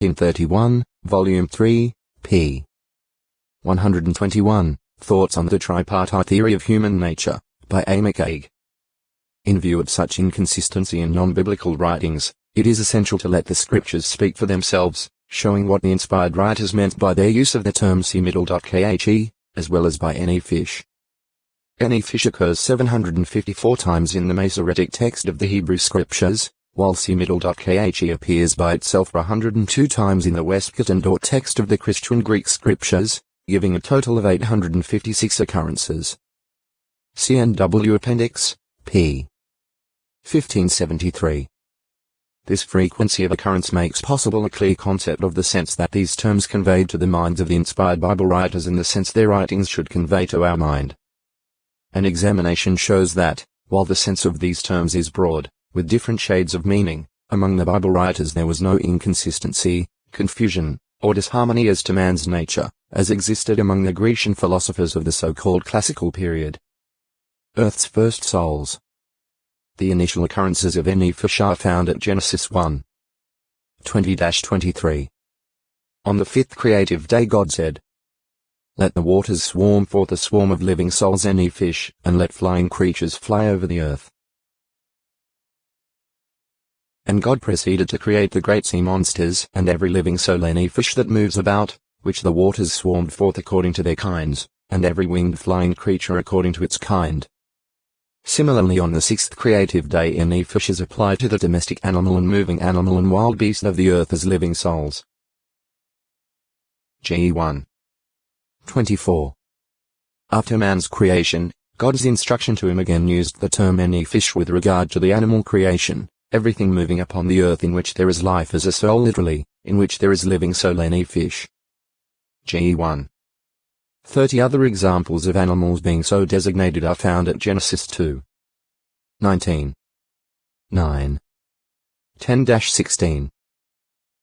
1931, Volume 3, p. 121, Thoughts on the Tripartite Theory of Human Nature, by A. McCaig. In view of such inconsistency in non-biblical writings, it is essential to let the scriptures speak for themselves, showing what the inspired writers meant by their use of the term (khe), as well as by any fish. Any fish occurs 754 times in the Masoretic text of the Hebrew Scriptures, while (khe) appears by itself 102 times in the Westcott or text of the Christian Greek Scriptures, giving a total of 856 occurrences. CNW Appendix, p. 1573. This frequency of occurrence makes possible a clear concept of the sense that these terms conveyed to the minds of the inspired Bible writers and the sense their writings should convey to our mind. An examination shows that, while the sense of these terms is broad, with different shades of meaning, among the Bible writers there was no inconsistency, confusion, or disharmony as to man's nature, as existed among the Grecian philosophers of the so-called classical period. Earth's first souls. The initial occurrences of any fish are found at Genesis 1:20-23. On the fifth creative day God said, "Let the waters swarm forth a swarm of living souls any fish, and let flying creatures fly over the earth." And God proceeded to create the great sea monsters and every living soul any fish that moves about, which the waters swarmed forth according to their kinds, and every winged flying creature according to its kind. Similarly on the sixth creative day any fish is applied to the domestic animal and moving animal and wild beast of the earth as living souls. Ge 1:24. After man's creation, God's instruction to him again used the term any fish with regard to the animal creation, everything moving upon the earth in which there is life as a soul literally, in which there is living soul any fish. Ge 1:30. Other examples of animals being so designated are found at Genesis 2:19, 9, 10-16,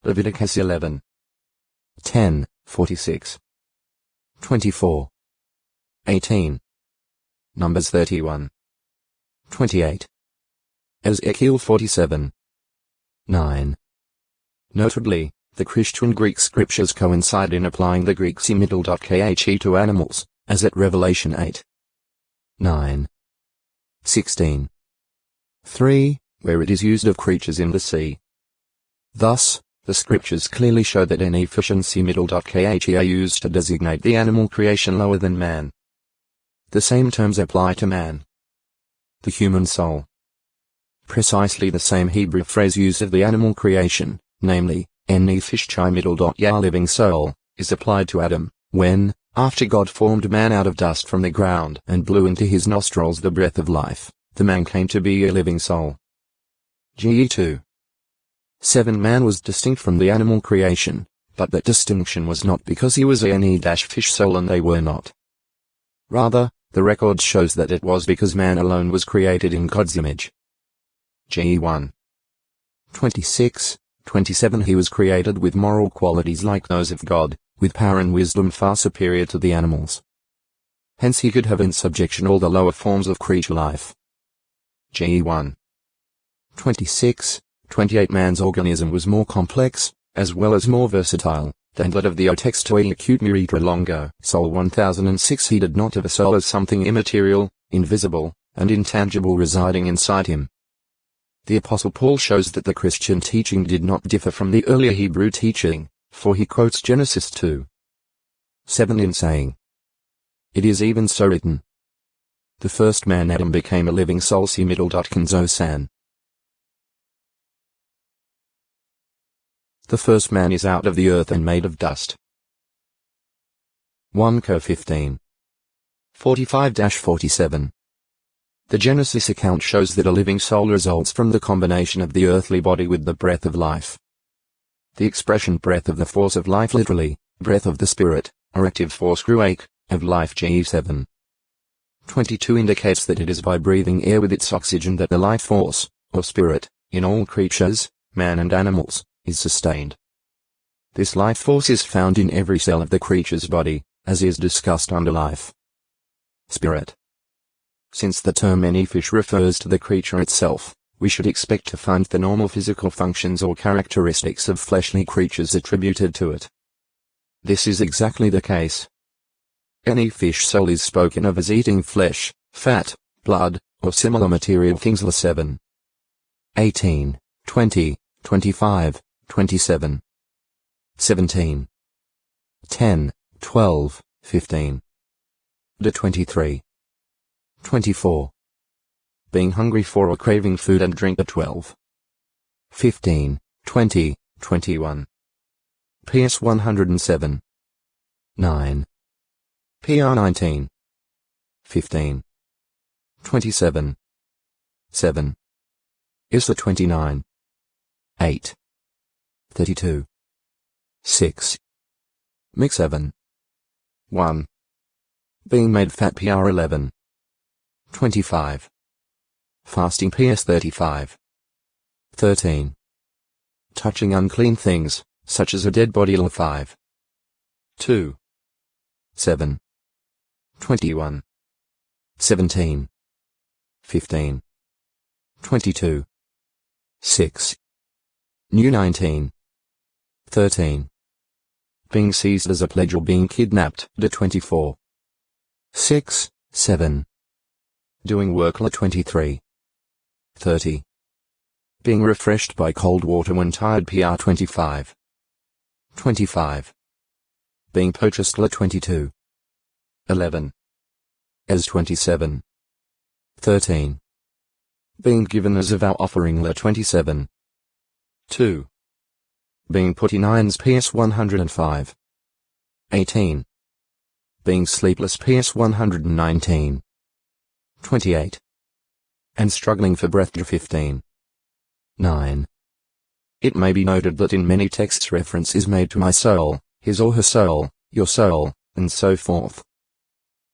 Leviticus 11:10, 46, 24, 18, Numbers 31:28, Ezekiel 47:9. Notably, the Christian Greek scriptures coincide in applying the Greek (khe) to animals, as at Revelation 8:9, 16, 3, where it is used of creatures in the sea. Thus, the scriptures clearly show that any fish and (khe) are used to designate the animal creation lower than man. The same terms apply to man. The human soul. Precisely the same Hebrew phrase used of the animal creation, namely, any fish (ya) living soul, is applied to Adam, when, after God formed man out of dust from the ground and blew into his nostrils the breath of life, the man came to be a living soul. Ge 2:7. Man was distinct from the animal creation, but that distinction was not because he was any fish soul and they were not. Rather, the record shows that it was because man alone was created in God's image. Ge 1:26-27. He was created with moral qualities like those of God, with power and wisdom far superior to the animals. Hence he could have in subjection all the lower forms of creature life. Ge 1:26-28. Man's organism was more complex, as well as more versatile, than that of the Otextoi acute Muritra Longo. Soul 1006. He did not have a soul as something immaterial, invisible, and intangible residing inside him. The Apostle Paul shows that the Christian teaching did not differ from the earlier Hebrew teaching, for he quotes Genesis 2:7 in saying, "It is even so written. The first man Adam became a living soul." See Middle.Kanzo-san. The first man is out of the earth and made of dust. 1 Cor 15:45-47. The Genesis account shows that a living soul results from the combination of the earthly body with the breath of life. The expression breath of the force of life literally, breath of the spirit, or active force ruach, of life Ge 7:22 indicates that it is by breathing air with its oxygen that the life force, or spirit, in all creatures, man and animals, is sustained. This life force is found in every cell of the creature's body, as is discussed under life. Spirit. Since the term any fish refers to the creature itself, we should expect to find the normal physical functions or characteristics of fleshly creatures attributed to it. This is exactly the case. Any fish soul is spoken of as eating flesh, fat, blood, or similar material things. 7, 18, 20, 25, 27, 17, 10, 12, 15, 23, 24. Being hungry for or craving food and drink. 12, 15, 20, 21. PS 107. 9. PR 19. 15. 27. 7. ISLA 29. 8. 32. 6. Mix 7. 1. Being made fat. PR 11. 25. Fasting. PS 35. 13. Touching unclean things, such as a dead body. 5. 2. 7. 21. 17. 15. 22. 6. New 19. 13. Being seized as a pledge or being kidnapped. 24. 6, 7. Doing work. 23. 30. Being refreshed by cold water when tired. PR 25. 25. Being purchased. 22. 11. As 27. 13. Being given as a vow offering. 27. 2. Being put in irons. PS 105. 18. Being sleepless. PS 119. 28. And struggling for breath. 15. 9. It may be noted that in many texts reference is made to my soul, his or her soul, your soul, and so forth.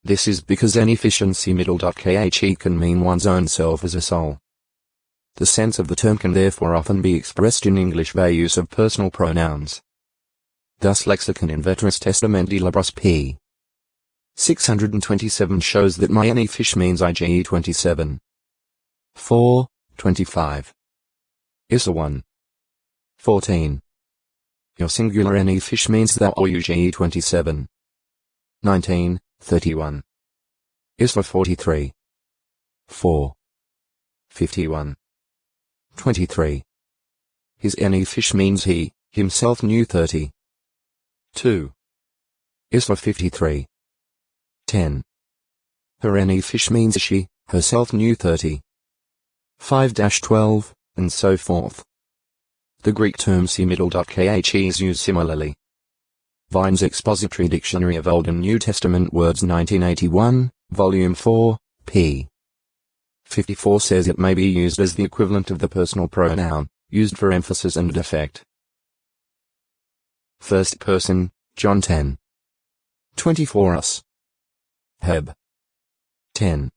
This is because any efficiency middle.khe can mean one's own self as a soul. The sense of the term can therefore often be expressed in English by use of personal pronouns. Thus Lexicon Inveteris Testamenti Libros p. 627 shows that my any fish means IGE 27. 4, 25. ISA 1. 14. Your singular any fish means thou or UGE 27. 19, 31. ISA 43. 4. 51. 23. His any fish means he, himself knew. 30. 2. ISA 53. 10. Her any fish means she, herself knew. 30. 5-12, and so forth. The Greek term middle.khe is used similarly. Vine's Expository Dictionary of Old and New Testament Words 1981, Volume 4, p. 54 says it may be used as the equivalent of the personal pronoun, used for emphasis and effect. First person, John 10. 24 us. Heb. 10.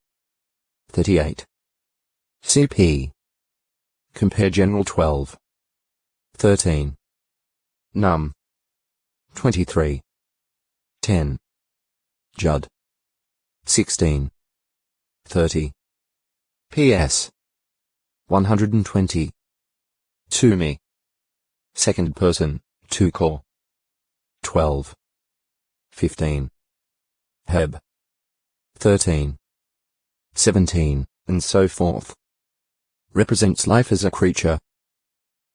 38. CP. Compare General 12. 13. Num. 23. 10. Judd. 16. 30. PS. 120. To me. Second person, to core. 12. 15. Heb. 13. 17, and so forth. Represents life as a creature.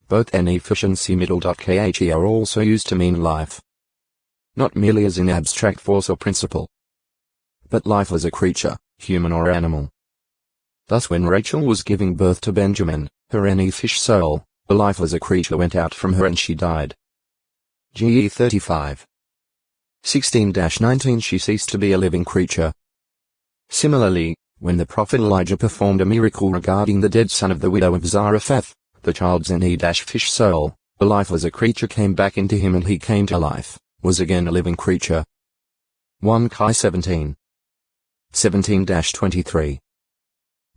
Both N efficiency middle.khe are also used to mean life. Not merely as in abstract force or principle, but life as a creature, human or animal. Thus when Rachel was giving birth to Benjamin, her N fish soul, the life as a creature went out from her and she died. GE 35. 16-19 she ceased to be a living creature. Similarly, when the prophet Elijah performed a miracle regarding the dead son of the widow of Zarephath, the child's N-fish soul, the life as a creature came back into him and he came to life, was again a living creature. 1 Kai 17. 17-23.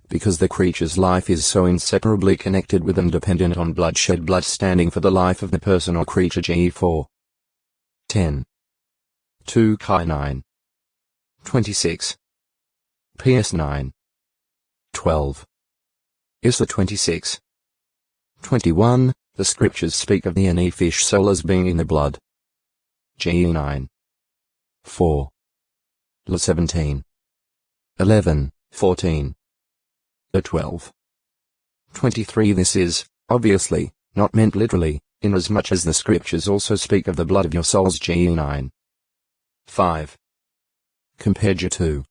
Because the creature's life is so inseparably connected with and dependent on blood standing for the life of the person or creature. GE 4. 10. 2 Kai 9. 26. PS 9. 12. Issa 26. 21. The scriptures speak of the any fish soul as being in the blood. Ge 9. 4. La 17. 11, 14. La 12. 23. This is, obviously, not meant literally, inasmuch as the scriptures also speak of the blood of your souls. Ge 9. 5. Compare Ge 2.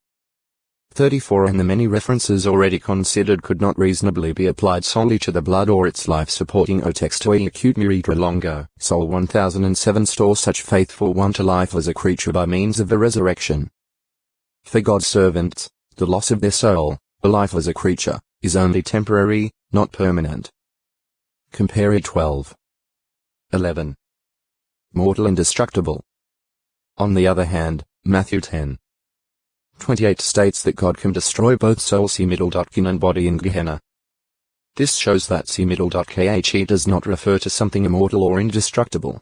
34. And the many references already considered could not reasonably be applied solely to the blood or its life-supporting o textui acute miritra longo. Sol 1007. Store such faithful one to life as a creature by means of the resurrection. For God's servants, the loss of their soul, the life as a creature, is only temporary, not permanent. Compare 12. 11. Mortal and destructible. On the other hand, Matthew 10. 28 states that God can destroy both soul kin and body in Gehenna. This shows that khe does not refer to something immortal or indestructible.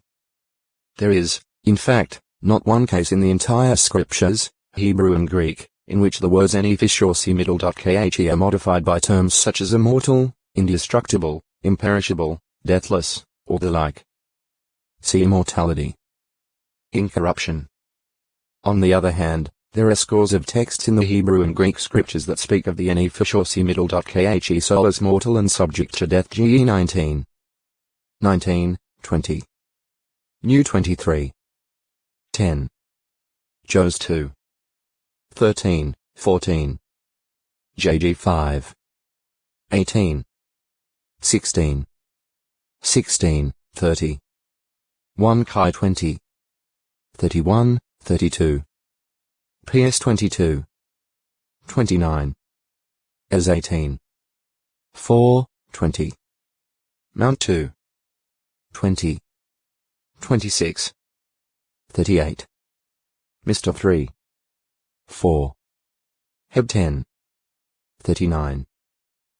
There is, in fact, not one case in the entire scriptures, Hebrew and Greek, in which the words any fish or khe are modified by terms such as immortal, indestructible, imperishable, deathless, or the like. See immortality. Incorruption. On the other hand, there are scores of texts in the Hebrew and Greek scriptures that speak of the any fish or khe soul as mortal and subject to death. Ge 19. 19, 20. New 23. 10. Jos 2. 13, 14. JG 5. 18. 16. 16, 30. 1 Kai 20. 31, 32. PS 22. 29. As 18. 4, 20. Mount 2. 20. 26. 38. Mr. 3. 4. Heb 10. 39.